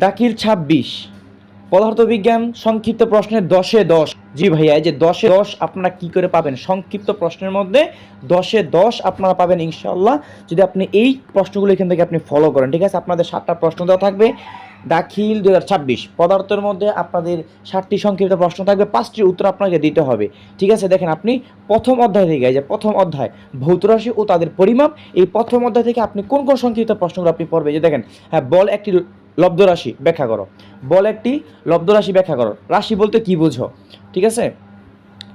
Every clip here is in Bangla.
দাখিল 26 পদার্থবিজ্ঞান সংক্ষিপ্ত প্রশ্নের 10-এ 10। জি ভাইয়া, এই যে 10-এ 10 আপনারা কি করে পাবেন? সংক্ষিপ্ত প্রশ্নের মধ্যে 10-এ 10 আপনারা পাবেন ইনশাআল্লাহ, যদি আপনি এই প্রশ্নগুলো এখান থেকে আপনি ফলো করেন। ঠিক আছে, আপনাদের 7টা প্রশ্ন দেওয়া থাকবে দাখিল 2026 পদার্থের মধ্যে আপনাদের 7টি সংক্ষিপ্ত প্রশ্ন থাকবে, 5টির উত্তর আপনাকে দিতে হবে। ঠিক আছে, দেখেন আপনি প্রথম অধ্যায় থেকে, এই যে প্রথম অধ্যায় ভৌতরাশি ও তাদের পরিমাপ, এই প্রথম অধ্যায় থেকে আপনি কোন কোন সংক্ষিপ্ত প্রশ্নগুলো আপনি পড়বেন। যে দেখেন, হ্যাঁ, বল একটি লব্ধ রাশি ব্যাখ্যা করো। বল একটি লব্ধ রাশি ব্যাখ্যা করো। রাশি বলতে কি বুঝো? ঠিক আছে,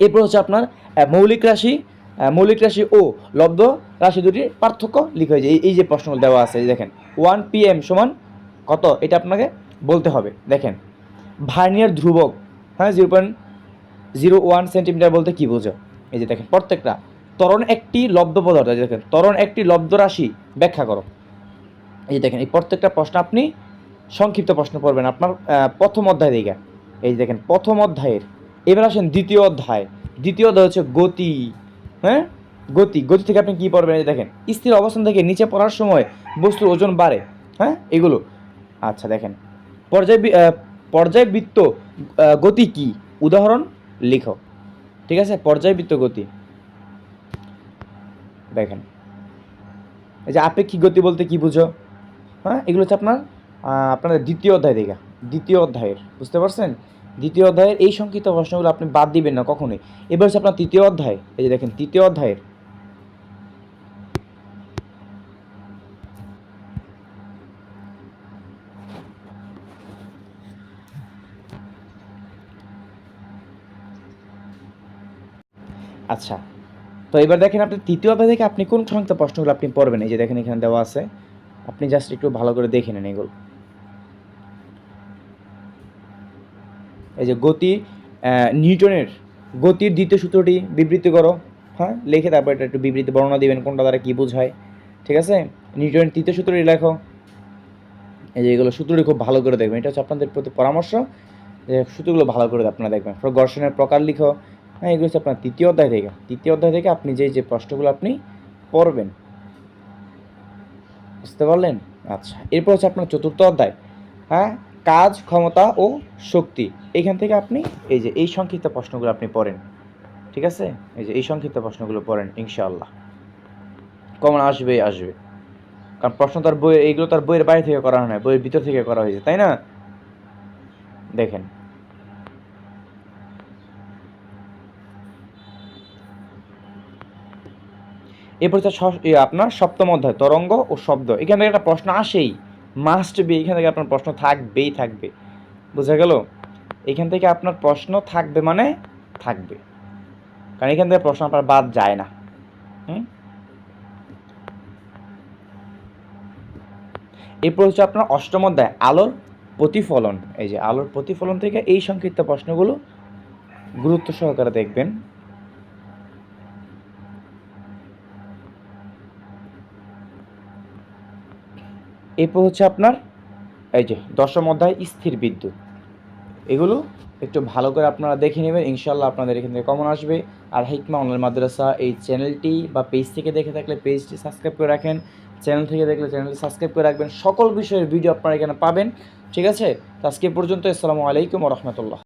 এরপর হচ্ছে আপনার মৌলিক রাশি ও লব্ধ রাশি দুটির পার্থক্য লিখে। যে এই যে প্রশ্নগুলো দেওয়া আছে, দেখেন 1 PM সমান কত, এটা আপনাকে বলতে হবে। দেখেন ভার্নিয়ার ধ্রুবক, হ্যাঁ, 0.01 সেন্টিমিটার বলতে কি বুঝো? এই যে দেখেন প্রত্যেকটা। ত্বরণ একটি লব্ধ পদার্থ, দেখেন ত্বরণ একটি লব্ধ রাশি ব্যাখ্যা করো। এই যে দেখেন এই প্রত্যেকটা প্রশ্ন আপনি সংক্ষিপ্ত প্রশ্ন পড়বেন আপনার প্রথম অধ্যায় থেকে। এই যে দেখেন প্রথম অধ্যায়ের। এবার আসেন দ্বিতীয় অধ্যায়। দ্বিতীয় অধ্যায় হচ্ছে গতি। হ্যাঁ, গতি থেকে আপনি কী পড়বেন? এই যে দেখেন স্থির অবস্থান থেকে নিচে পড়ার সময় বস্তুর ওজন বাড়ে। হ্যাঁ, এগুলো। আচ্ছা দেখেন পর্যায়বৃত্ত গতি কি? উদাহরণ লিখো। ঠিক আছে, পর্যায়বৃত্ত গতি। দেখেন এই যে আপেক্ষিক গতি বলতে কি বুঝো? হ্যাঁ, এগুলো হচ্ছে আপনাদের দ্বিতীয় অধ্যায় থেকে, দ্বিতীয় অধ্যায়ের, বুঝতে পারছেন? দ্বিতীয় অধ্যায়ের এই সংক্ষিপ্ত প্রশ্নগুলো আপনি বাদ দিবেন না কখনোই। এবার হচ্ছে আপনার তৃতীয় অধ্যায়। এই যে দেখেন তৃতীয় অধ্যায়ের। আচ্ছা, তো এবার দেখেন আপনি তৃতীয় অধ্যায় থেকে আপনি কোন সংক্ষিপ্ত প্রশ্নগুলো আপনি পড়বেন। এই যে দেখেন এখানে দেওয়া আছে, আপনি জাস্ট একটু ভালো করে দেখে নেন এগুলো। এই যে নিউটনের গতির দ্বিতীয় সূত্রটি বিবৃতি করো। হ্যাঁ, লিখে তারপর এটা একটু বিবৃতি বর্ণনা দিবেন কোনটা দ্বারা কী বোঝায়। ঠিক আছে, নিউটনের তৃতীয় সূত্রটি লেখো। এই যে এগুলো সূত্রটি খুব ভালো করে দেখবেন, এটা হচ্ছে আপনাদের প্রতি পরামর্শ যে সূত্রগুলো ভালো করে আপনারা দেখবেন। ঘর্ষণের প্রকার লিখো। হ্যাঁ, এগুলো হচ্ছে আপনার তৃতীয় অধ্যায় থেকে আপনি যে প্রশ্নগুলো আপনি পড়বেন, বুঝতে পারলেন? আচ্ছা, এরপর হচ্ছে আপনার চতুর্থ অধ্যায়। হ্যাঁ, কাজ, ক্ষমতা ও শক্তি। এইখান থেকে আপনি এই যে এই সংক্ষিপ্ত প্রশ্নগুলো আপনি পড়েন। ঠিক আছে, এই যে এই সংক্ষিপ্ত প্রশ্নগুলো পড়েন, ইনশাআল্লাহ কমন আসবে। কারণ প্রশ্ন তার এইগুলো তার বইয়ের বাইরে থেকে করা হয় না, বইয়ের ভিতর থেকে করা হয়েছে, তাই না? দেখেন এরপর হচ্ছে আপনার সপ্তম অধ্যায় তরঙ্গ ও শব্দ। এখান থেকে একটা প্রশ্ন আসেই, মাস্ট বি, এখান থেকে আপনার প্রশ্ন থাকবে। বুঝা গেল? এখান থেকে আপনার প্রশ্ন থাকবে মানে থাকবে, কারণ এখান থেকে প্রশ্ন আপনার বাদ যায় না। এরপর হচ্ছে আপনার অষ্টম অধ্যায় আলোর প্রতিফলন। এই যে আলোর প্রতিফলন থেকে এই সংক্ষিপ্ত প্রশ্নগুলো গুরুত্ব সহকারে দেখবেন। এরপর হচ্ছে আপনার এই যে দশম অধ্যায় স্থির বিদ্যুৎ। এগুলো একটু ভালো করে আপনারা দেখে নেবেন, ইনশাল্লাহ আপনাদের এখান থেকে কমন আসবে। আর হিকমা অনলাইন মাদ্রাসা এই চ্যানেলটি বা পেজ থেকে দেখে থাকলে পেজটি সাবস্ক্রাইব করে রাখেন, চ্যানেল থেকে দেখলে চ্যানেলটি সাবস্ক্রাইব করে রাখবেন। সকল বিষয়ের ভিডিও আপনারা এখানে পাবেন। ঠিক আছে, তো আজকে পর্যন্ত। আসসালামু আলাইকুম ওয়া রাহমাতুল্লাহ।